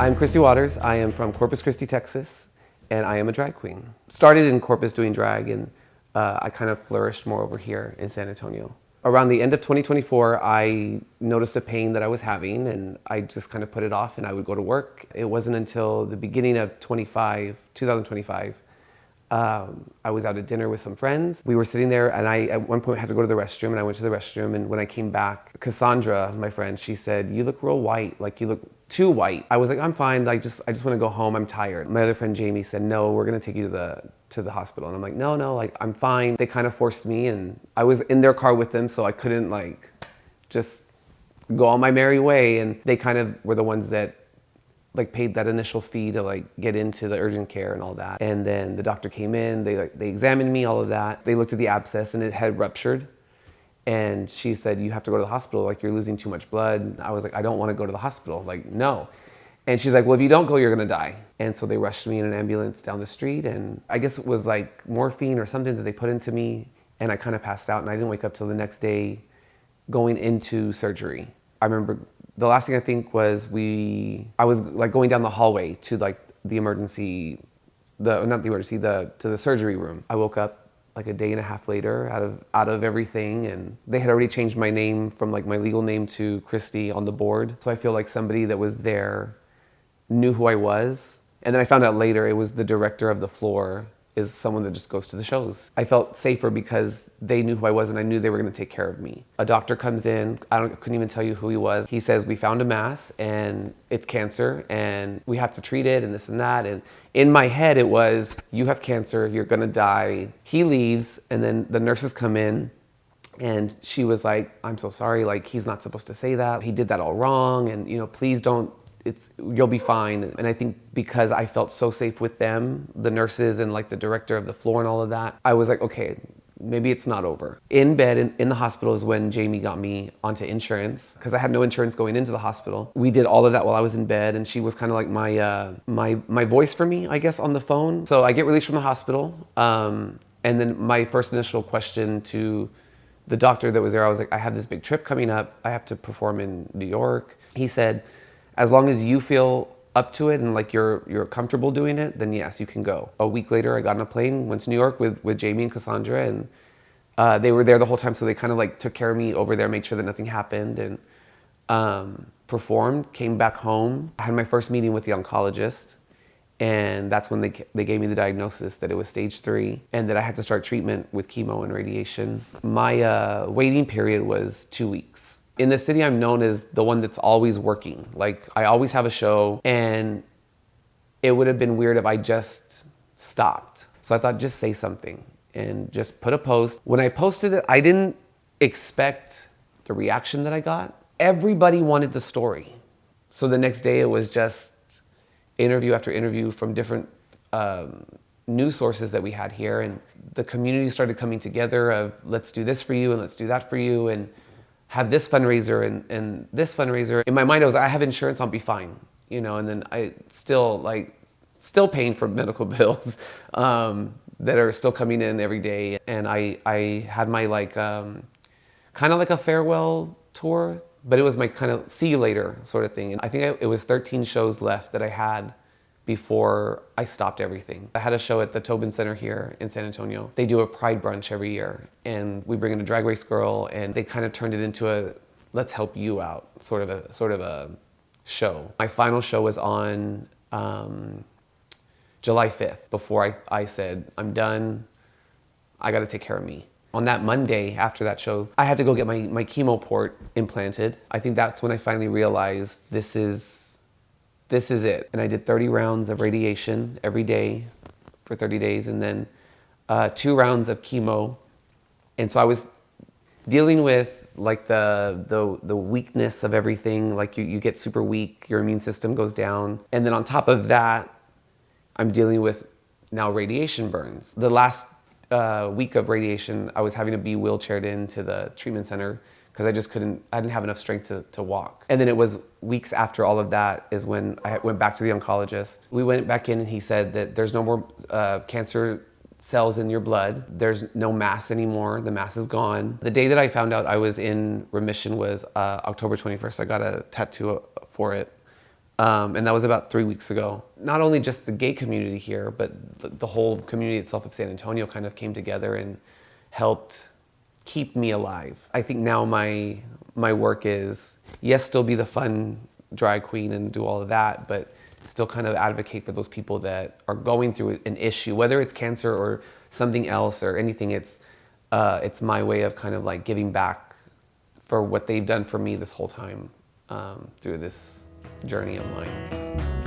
I'm Kristi Waters. I am from Corpus Christi, Texas, and I am a drag queen. Started in Corpus doing drag, and I kind of flourished more over here in San Antonio. Around the end of 2024, I noticed a pain that I was having, and I just kind of put it off, and I would go to work. It wasn't until the beginning of 2025, I was out at dinner with some friends. We were sitting there, and I, at one point, had to go to the restroom, and I went to the restroom, and when I came back, Cassandra, my friend, she said, "You look real white, like you look too white." I was like, "I'm fine, I just want to go home, I'm tired." My other friend, Jamie, said, "No, we're gonna take you to the hospital." And I'm like, no, like, I'm fine. They kind of forced me, and I was in their car with them, so I couldn't like just go on my merry way, and they kind of were the ones that like paid that initial fee to like get into the urgent care and all that. And then the doctor came in, they examined me, all of that. They looked at the abscess and it had ruptured. And she said, "You have to go to the hospital, like you're losing too much blood." I was like, "I don't want to go to the hospital, like no." And she's like, "Well, if you don't go, you're gonna die." And so they rushed me in an ambulance down the street, and I guess it was like morphine or something that they put into me, and I kind of passed out, and I didn't wake up till the next day going into surgery. I remember the last thing I think was I was like going down the hallway to like the emergency, to the surgery room. I woke up like a day and a half later out of everything, and they had already changed my name from like my legal name to Kristi on the board. So I feel like somebody that was there knew who I was. And then I found out later it was the director of the floor is someone that just goes to the shows. I felt safer because they knew who I was and I knew they were gonna take care of me. A doctor comes in, couldn't even tell you who he was. He says, "We found a mass and it's cancer and we have to treat it," and this and that. And in my head it was, "You have cancer, you're gonna die." He leaves, and then the nurses come in, and she was like, "I'm so sorry, like he's not supposed to say that. He did that all wrong, and please don't, you'll be fine." And I think because I felt so safe with them, the nurses and like the director of the floor and all of that, I was like, okay, maybe it's not over. In bed in the hospital is when Jamie got me onto insurance, because I had no insurance going into the hospital. We did all of that while I was in bed, and she was kind of like my voice for me, I guess, on the phone. So I get released from the hospital, and then my first initial question to the doctor that was there, I was like, "I have this big trip coming up. I have to perform in New York." He said, "As long as you feel up to it and like you're comfortable doing it, then yes, you can go." A week later, I got on a plane, went to New York with Jamie and Cassandra, and they were there the whole time, so they kind of like took care of me over there, made sure that nothing happened, and performed, came back home. I had my first meeting with the oncologist, and that's when they gave me the diagnosis that it was stage 3 and that I had to start treatment with chemo and radiation. My waiting period was 2 weeks. In the city, I'm known as the one that's always working. Like, I always have a show, and it would have been weird if I just stopped. So I thought, just say something and just put a post. When I posted it, I didn't expect the reaction that I got. Everybody wanted the story. So the next day, it was just interview after interview from different news sources that we had here. And the community started coming together of, let's do this for you and let's do that for you, and have this fundraiser and this fundraiser. In my mind, I have insurance, I'll be fine, and then I still paying for medical bills that are still coming in every day. And I had my kind of like a farewell tour, but it was my kind of see you later sort of thing. And I think it was 13 shows left that I had before I stopped everything. I had a show at the Tobin Center here in San Antonio. They do a pride brunch every year, and we bring in a drag race girl, and they kind of turned it into a let's help you out sort of a show. My final show was on July 5th, before I said, "I'm done, I gotta take care of me." On that Monday after that show, I had to go get my chemo port implanted. I think that's when I finally realized this is it. And I did 30 rounds of radiation every day for 30 days, and then 2 rounds of chemo. And so I was dealing with like the weakness of everything. Like you get super weak, your immune system goes down. And then on top of that, I'm dealing with now radiation burns. The last week of radiation, I was having to be wheelchaired into the treatment center because I didn't have enough strength to walk. And then it was weeks after all of that is when I went back to the oncologist. We went back in, and he said that there's no more cancer cells in your blood. There's no mass anymore. The mass is gone. The day that I found out I was in remission was October 21st. I got a tattoo for it And that was about 3 weeks ago. Not only just the gay community here, but the whole community itself of San Antonio kind of came together and helped keep me alive. I think now my work is, yes, still be the fun drag queen and do all of that, but still kind of advocate for those people that are going through an issue, whether it's cancer or something else or anything. It's my way of kind of like giving back for what they've done for me this whole time through this journey of mine.